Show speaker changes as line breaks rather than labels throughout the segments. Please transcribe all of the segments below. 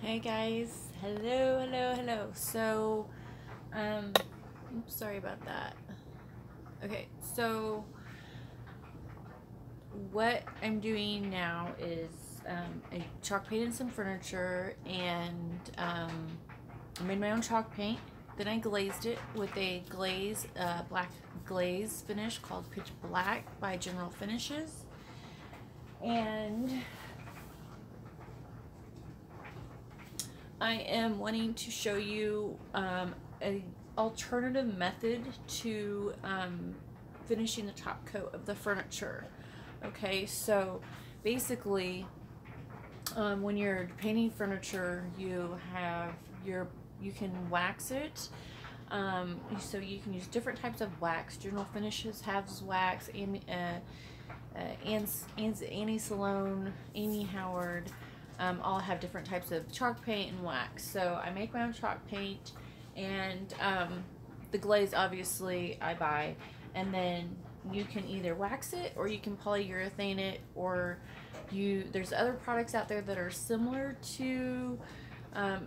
Hey guys, hello. So, oops, sorry about that. Okay, so what I'm doing now is I chalk painted some furniture, and I made my own chalk paint. Then I glazed it with a glaze, black glaze finish called Pitch Black by General Finishes, and I am wanting to show you an alternative method to finishing the top coat of the furniture. Okay, so basically, when you're painting furniture, you can wax it. So you can use different types of wax. General Finishes has wax, Annie Salone, Amy Howard. All have different types of chalk paint and wax. So I make my own chalk paint, and the glaze obviously I buy, and then you can either wax it or you can polyurethane it, or there's other products out there that are similar to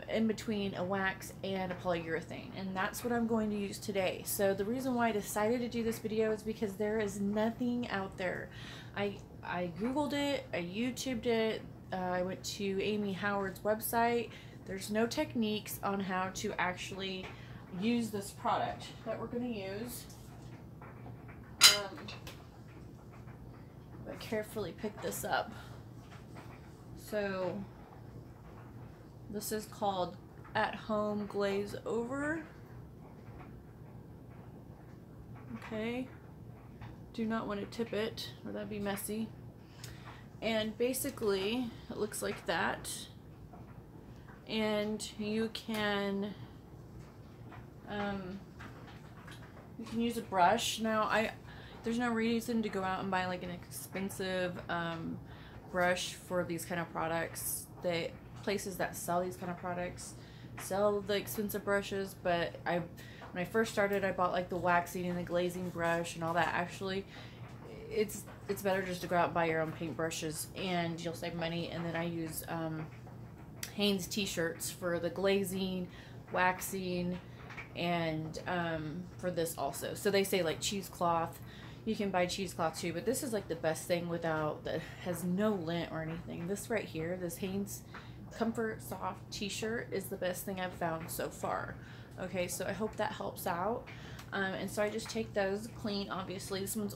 in between a wax and a polyurethane, and that's what I'm going to use today. So the reason why I decided to do this video is because there is nothing out there. I googled it, I YouTubed it, I went to Amy Howard's website. There's no techniques on how to actually use this product that we're going to use. But carefully pick this up. So this is called At Home Glaze Over. Okay. Do not want to tip it, or that'd be messy. And basically it looks like that, and you can use a brush. Now there's no reason to go out and buy like an expensive brush for these kind of products. The places that sell these kind of products sell the expensive brushes, but when I first started, I bought like the waxing and the glazing brush and all that. Actually, it's better just to go out and buy your own paint brushes, and you'll save money. And then I use Hanes t-shirts for the glazing, waxing, and for this also. So they say like cheesecloth. You can buy cheesecloth too, but this is like the best thing that has no lint or anything. This right here, this Hanes Comfort Soft t-shirt is the best thing I've found so far. Okay, so I hope that helps out. And so I just take those clean. Obviously this one's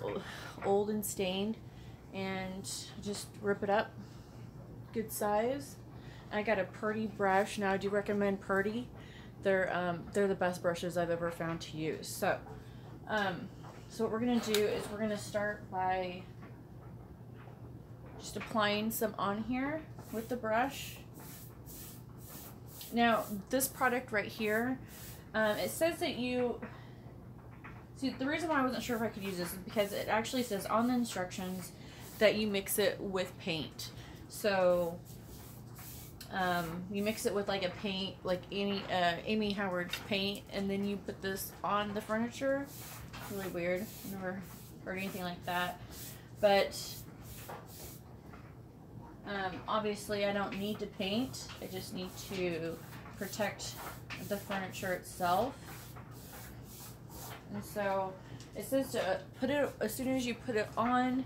old and stained, and just rip it up good size. I got a Purdy brush. Now I do recommend Purdy. They're the best brushes I've ever found to use. So so what we're gonna do is we're gonna start by just applying some on here with the brush. Now this product right here, it says that the reason why I wasn't sure if I could use this is because it actually says on the instructions that you mix it with paint. So you mix it with like a paint, like Amy Howard's paint, and then you put this on the furniture. It's really weird. I've never heard anything like that. But obviously I don't need to paint. I just need to protect the furniture itself. And so it says to put it, as soon as you put it on,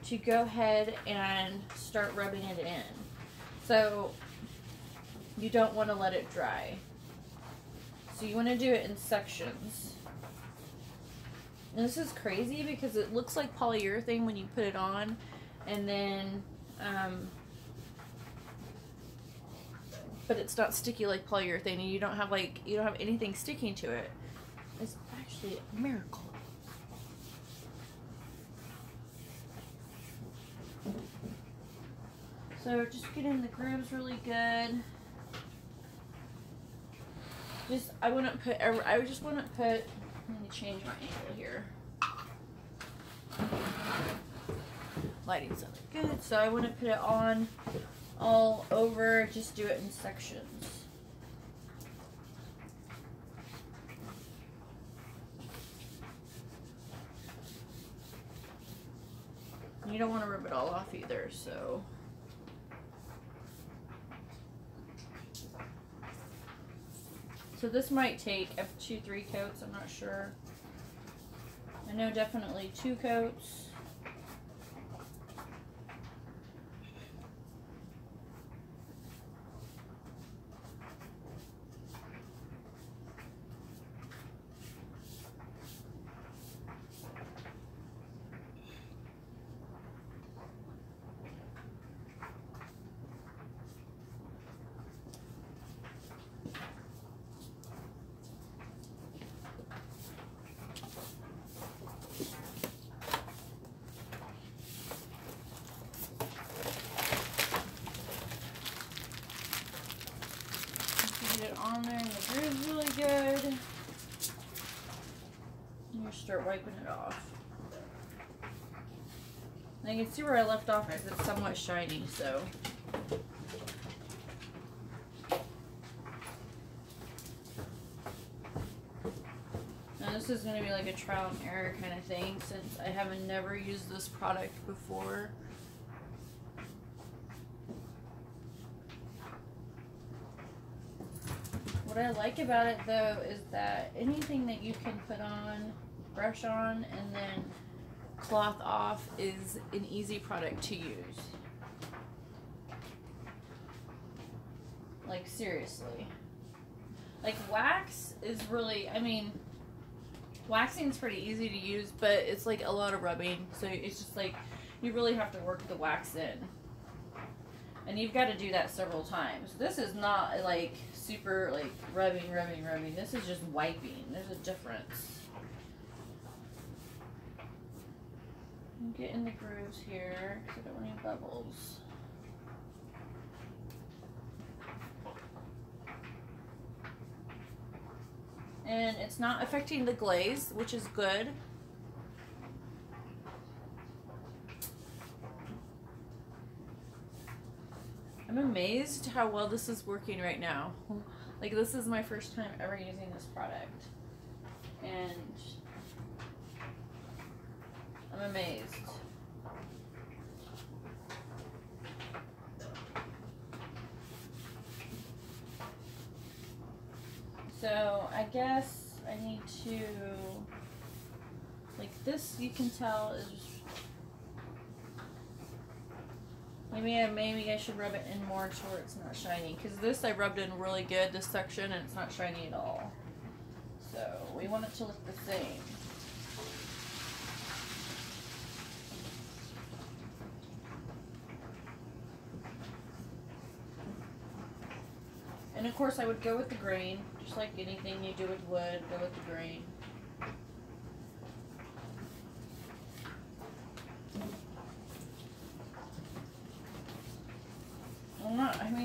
to go ahead and start rubbing it in. So you don't want to let it dry. So you want to do it in sections. And this is crazy because it looks like polyurethane when you put it on, and then but it's not sticky like polyurethane, and you don't have anything sticking to it. It's actually a miracle. So just get in the grooves really good. I just wouldn't put, let me change my angle here. Lighting's not good, so I wouldn't put it on all over, just do it in sections. You don't want to rip it all off either, so So this might take up to 3 coats, I'm not sure. I know definitely 2 coats. Get it on there and the groove's really good. And you start wiping it off. Now you can see where I left off because it's somewhat shiny, so. Now this is going to be like a trial and error kind of thing since I haven't never used this product before. What I like about it though is that anything that you can put on, brush on, and then cloth off is an easy product to use. Like seriously. Like wax is really, I mean, waxing is pretty easy to use, but it's like a lot of rubbing. So it's just like, you really have to work the wax in. And you've got to do that several times. This is not like super like rubbing. This is just wiping. There's a difference. Get in the grooves here because I don't want any bubbles. And it's not affecting the glaze, which is good. I'm amazed how well this is working right now. Like, this is my first time ever using this product. And I'm amazed. So, I guess I need to, like this you can tell is, maybe I should rub it in more to where it's not shiny. Because this I rubbed in really good, this section, and it's not shiny at all. So, we want it to look the same. And of course I would go with the grain, just like anything you do with wood, go with the grain.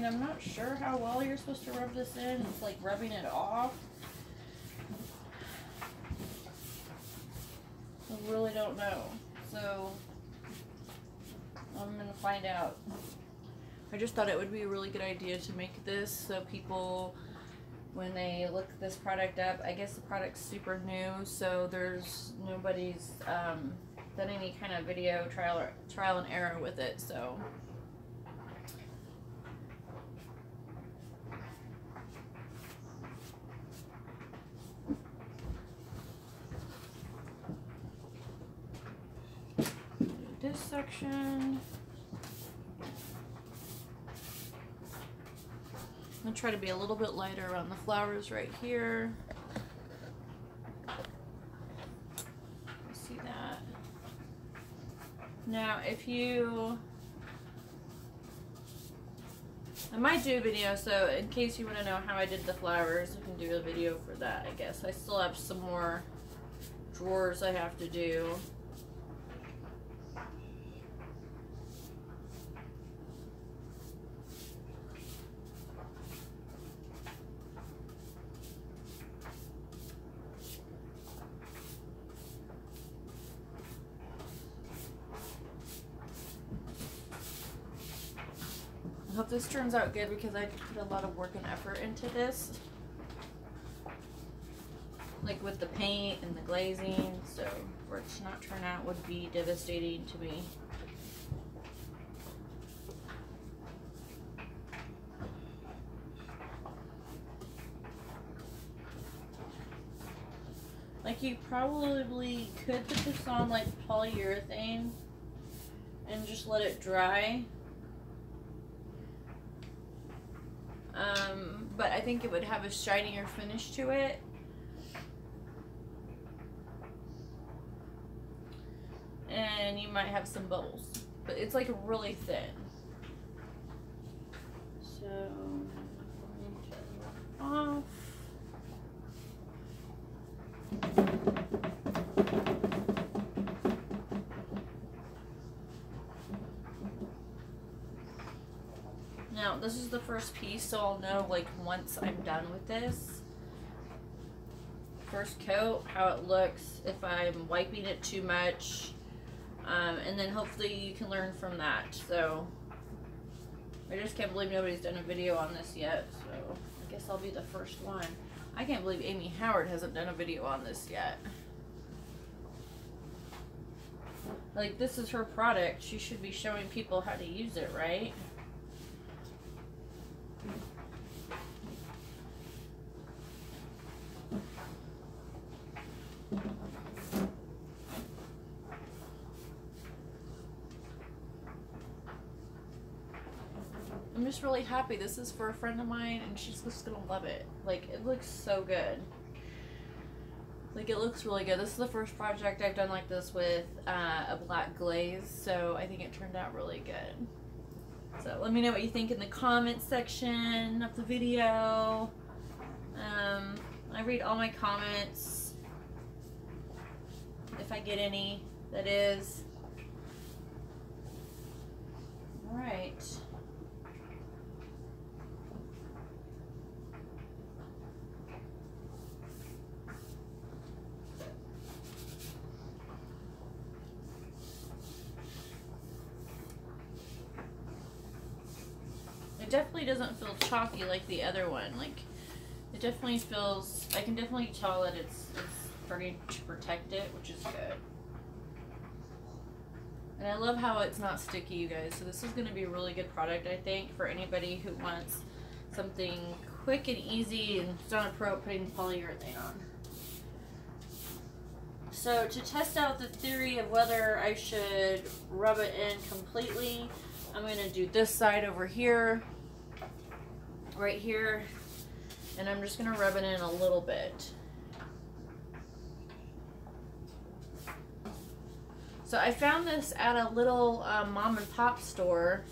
I'm not sure how well you're supposed to rub this in. It's like rubbing it off. I really don't know. So, I'm going to find out. I just thought it would be a really good idea to make this so people, when they look this product up, I guess the product's super new, so there's nobody's done any kind of video trial and error with it, so. This section. I'm going to try to be a little bit lighter around the flowers right here. See that? Now, if you... I might do a video, so in case you want to know how I did the flowers, I can do a video for that, I guess. I still have some more drawers I have to do. I hope this turns out good because I put a lot of work and effort into this. Like with the paint and the glazing, so for it to not turn out would be devastating to me. Like, you probably could put this on like polyurethane and just let it dry. But I think it would have a shinier finish to it. And you might have some bubbles, but it's like really thin. So I'm going to turn it off. Now, this is the first piece, so I'll know like once I'm done with this. First coat, how it looks, if I'm wiping it too much, and then hopefully you can learn from that. So, I just can't believe nobody's done a video on this yet, so I guess I'll be the first one. I can't believe Amy Howard hasn't done a video on this yet. Like, this is her product. She should be showing people how to use it, right? I'm just really happy. This is for a friend of mine, and she's just gonna love it. Like, it looks so good. Like, it looks really good. This is the first project I've done like this with a black glaze, so I think it turned out really good. So let me know what you think in the comments section of the video. I read all my comments, if I get any, that is. All right. It definitely doesn't feel chalky like the other one. Like, it definitely feels, I can definitely tell that it's starting to protect it, which is good. And I love how it's not sticky, you guys. So this is going to be a really good product, I think, for anybody who wants something quick and easy and is not a pro at putting polyurethane on. So to test out the theory of whether I should rub it in completely, I'm going to do this side over here, right here, and I'm just going to rub it in a little bit. So I found this at a little mom and pop store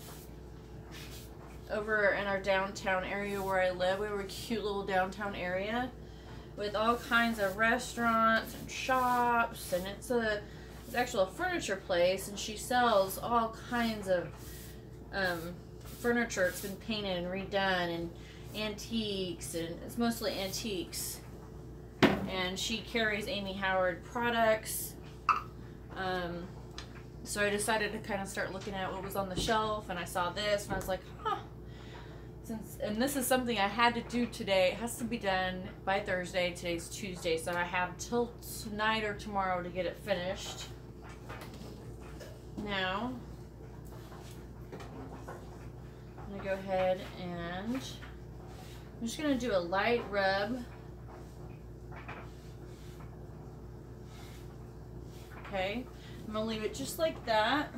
over in our downtown area where I live. We have a cute little downtown area with all kinds of restaurants and shops, and it's actually a furniture place, and she sells all kinds of furniture. It's been painted and redone, and antiques, and it's mostly antiques. And she carries Amy Howard products. So I decided to kind of start looking at what was on the shelf, and I saw this, and I was like, huh. And this is something I had to do today. It has to be done by Thursday. Today's Tuesday, so I have till tonight or tomorrow to get it finished. Now, I'm going to go ahead and I'm just going to do a light rub. Okay, I'm going to leave it just like that.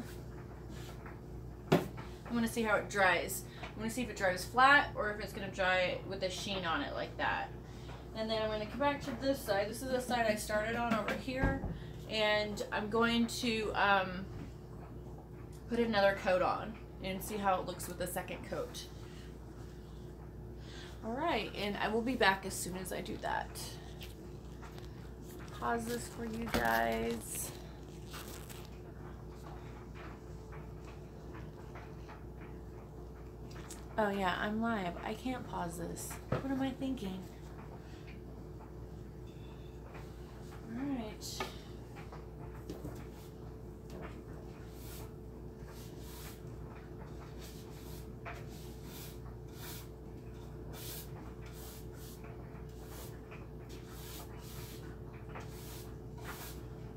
I'm going to see how it dries. I'm going to see if it dries flat or if it's going to dry with a sheen on it like that. And then I'm going to come back to this side. This is the side I started on over here. And I'm going to put another coat on and see how it looks with the second coat. Alright, and I will be back as soon as I do that. Pause this for you guys. Oh yeah, I'm live. I can't pause this. What am I thinking? Alright.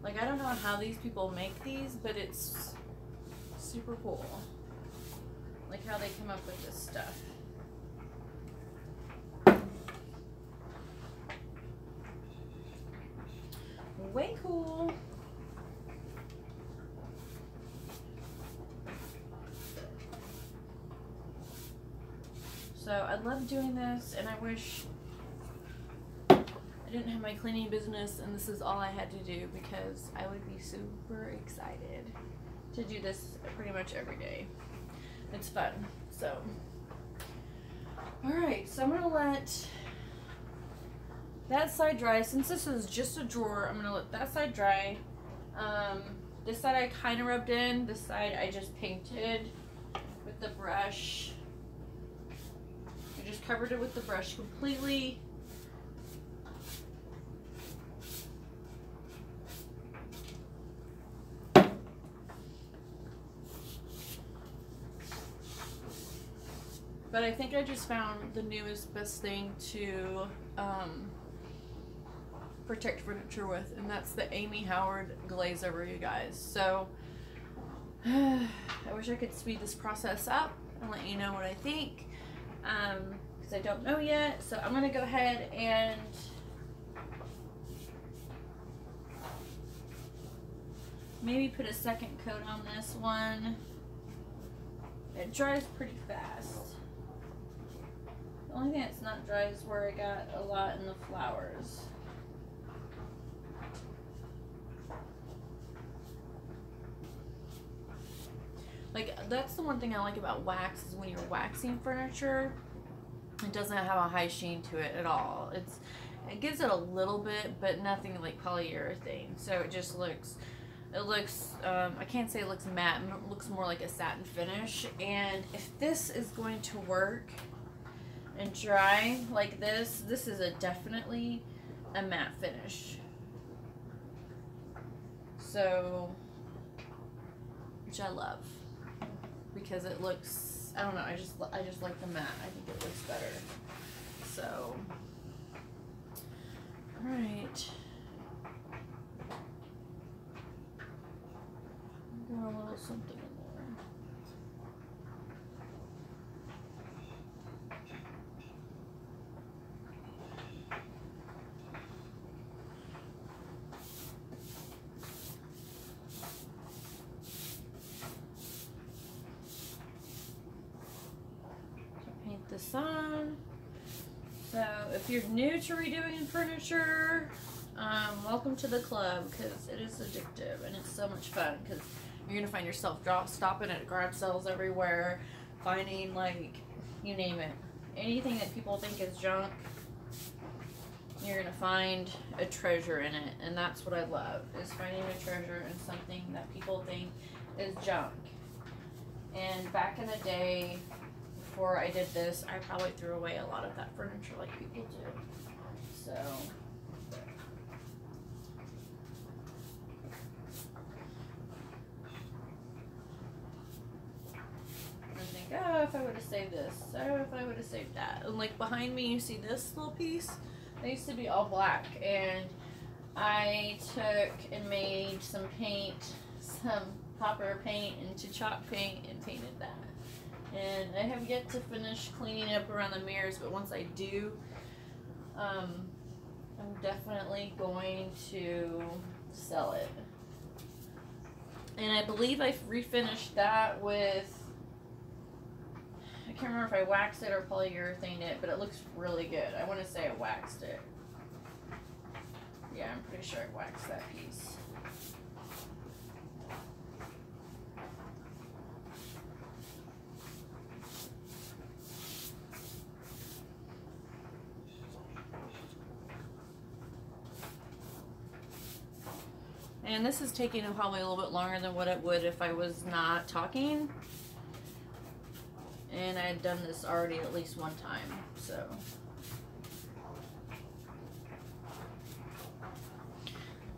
Like, I don't know how these people make these, but it's super cool. Like how they come up with this stuff. So I love doing this, and I wish I didn't have my cleaning business and this is all I had to do, because I would be super excited to do this pretty much every day. It's fun. So, alright, so I'm going to let that side dry. Since this is just a drawer, I'm going to let that side dry. This side I kind of rubbed in. This side I just painted with the brush. I just covered it with the brush completely. But I think I just found the newest best thing to protect furniture with, and that's the Amy Howard Glaze over, you guys. So I wish I could speed this process up and let you know what I think, because I don't know yet. So I'm gonna go ahead and maybe put a second coat on this one. It dries pretty fast. The only thing that's not dry is where I got a lot in the flowers. Like, that's the one thing I like about wax, is when you're waxing furniture, it doesn't have a high sheen to it at all. It gives it a little bit, but nothing like polyurethane. So it just looks, I can't say it looks matte, it looks more like a satin finish. And if this is going to work and dry like this is definitely a matte finish. So, which I love, because it looks, I don't know, I just like the matte. I think it looks better. So, all right. Got a little something in there. Paint this on. So if you're new to redoing furniture, welcome to the club, because it is addictive and it's so much fun, because you're gonna find yourself stopping at garage sales everywhere, finding, like, you name it, anything that people think is junk, you're gonna find a treasure in it. And that's what I love, is finding a treasure in something that people think is junk. And back in the day, before I did this, I probably threw away a lot of that furniture like people do. So I think, oh, if I would have saved this, oh, if I would have saved that. And like behind me, you see this little piece? They used to be all black, and I took and made some copper paint into chalk paint and painted that. And I have yet to finish cleaning up around the mirrors, but once I do, I'm definitely going to sell it. And I believe I refinished that with, I can't remember if I waxed it or polyurethane it, but it looks really good. I want to say I waxed it. Yeah, I'm pretty sure I waxed that piece. And this is taking probably a little bit longer than what it would if I was not talking. And I had done this already at least one time, so.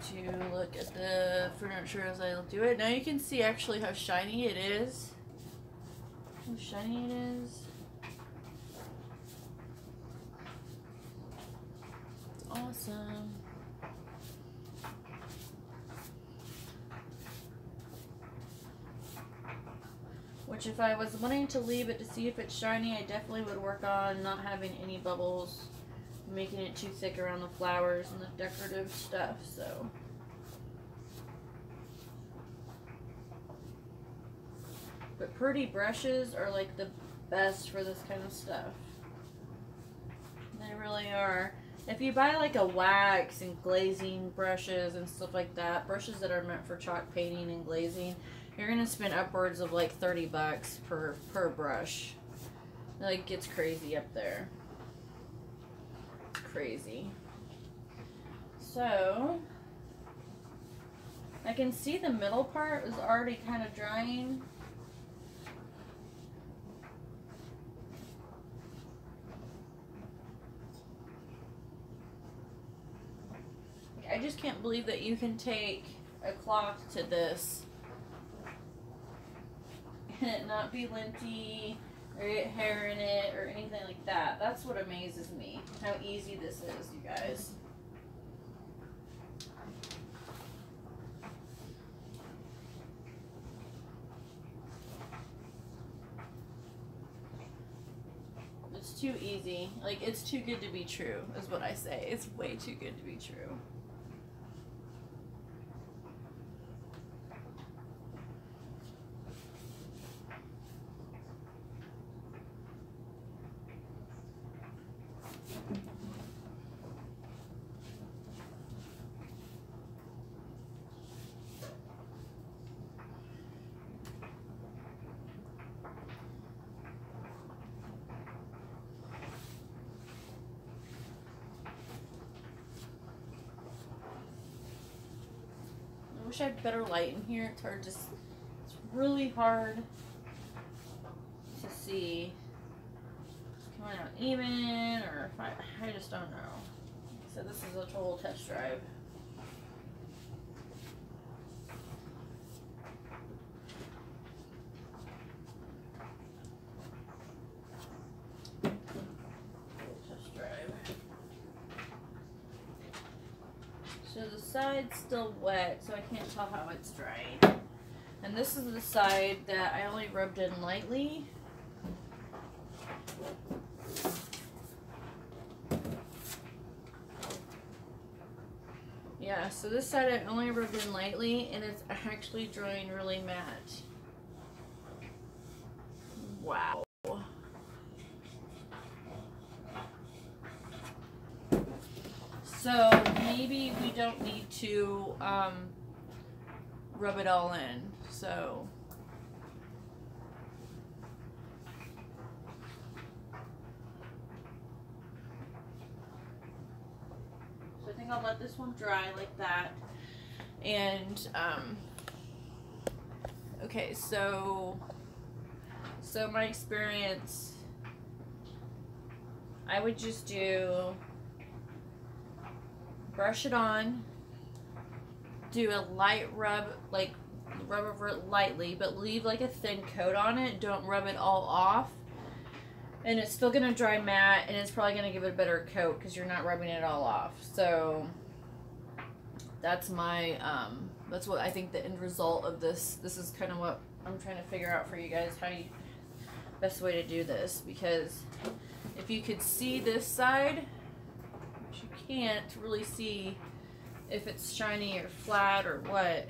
To look at the furniture as I do it. Now you can see actually how shiny it is. How shiny it is. Awesome. Which, if I was wanting to leave it to see if it's shiny, I definitely would work on not having any bubbles, making it too thick around the flowers and the decorative stuff, so. But pretty brushes are like the best for this kind of stuff. They really are. If you buy like a wax and glazing brushes and stuff like that, brushes that are meant for chalk painting and glazing, you're gonna spend upwards of like 30 bucks per brush. Like, it's crazy up there. It's crazy. So I can see the middle part is already kind of drying. I just can't believe that you can take a cloth to this and it not be linty or get hair in it or anything like that. That's what amazes me, how easy this is, you guys. It's too easy. Like, it's too good to be true, is what I say. It's way too good to be true. I wish I had better light in here. It's hard, it's really hard to see if it's coming out even, or if I just don't know. So this is a total test drive. So the side's still wet, so I can't tell how it's dried. And this is the side that I only rubbed in lightly. Yeah, so this side I only rubbed in lightly, and it's actually drying really matte. Wow. So maybe we don't need to rub it all in. So I think I'll let this one dry like that. And okay, so my experience, I would just brush it on, do a light rub, like rub over it lightly, but leave like a thin coat on it. Don't rub it all off. And it's still gonna dry matte, and it's probably gonna give it a better coat because you're not rubbing it all off. So that's my, that's what I think the end result of this. This is kind of what I'm trying to figure out for you guys, how you, best way to do this. Because if you could see this side, you can't really see if it's shiny or flat or what.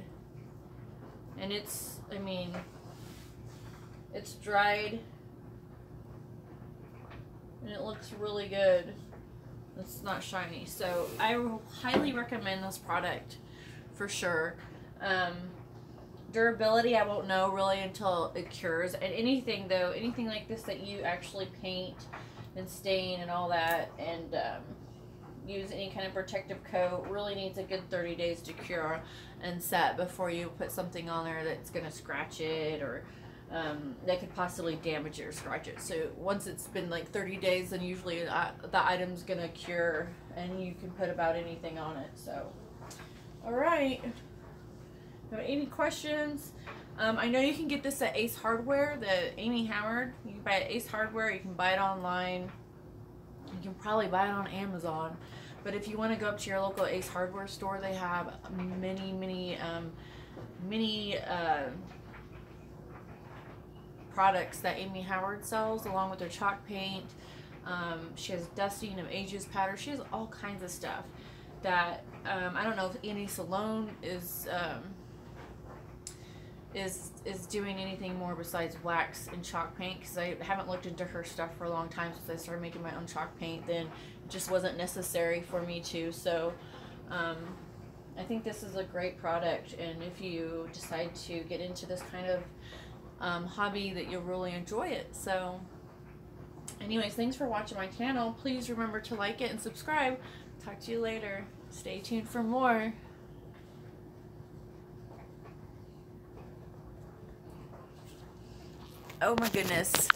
And it's, I mean, it's dried and it looks really good. It's not shiny. So I will highly recommend this product for sure. Durability, I won't know really until it cures. And anything though, anything like this that you actually paint and stain and all that, and use any kind of protective coat, really needs a good 30 days to cure and set before you put something on there that's going to scratch it, or that could possibly damage it or scratch it. So once it's been like 30 days, then usually the item's going to cure and you can put about anything on it. So alright, any questions? I know you can get this at Ace Hardware, the Amy Howard. You can buy it at Ace Hardware, you can buy it online. You can probably buy it on Amazon, but if you want to go up to your local Ace Hardware store, they have many products that Amy Howard sells, along with their chalk paint. She has dusting of ages powder. She has all kinds of stuff that I don't know if Annie Salone is is doing anything more besides wax and chalk paint, because I haven't looked into her stuff for a long time since I started making my own chalk paint. Then it just wasn't necessary for me to. So I think this is a great product, and if you decide to get into this kind of hobby, that you'll really enjoy it. So anyways, thanks for watching my channel. Please remember to like it and subscribe. Talk to you later. Stay tuned for more. Oh my goodness.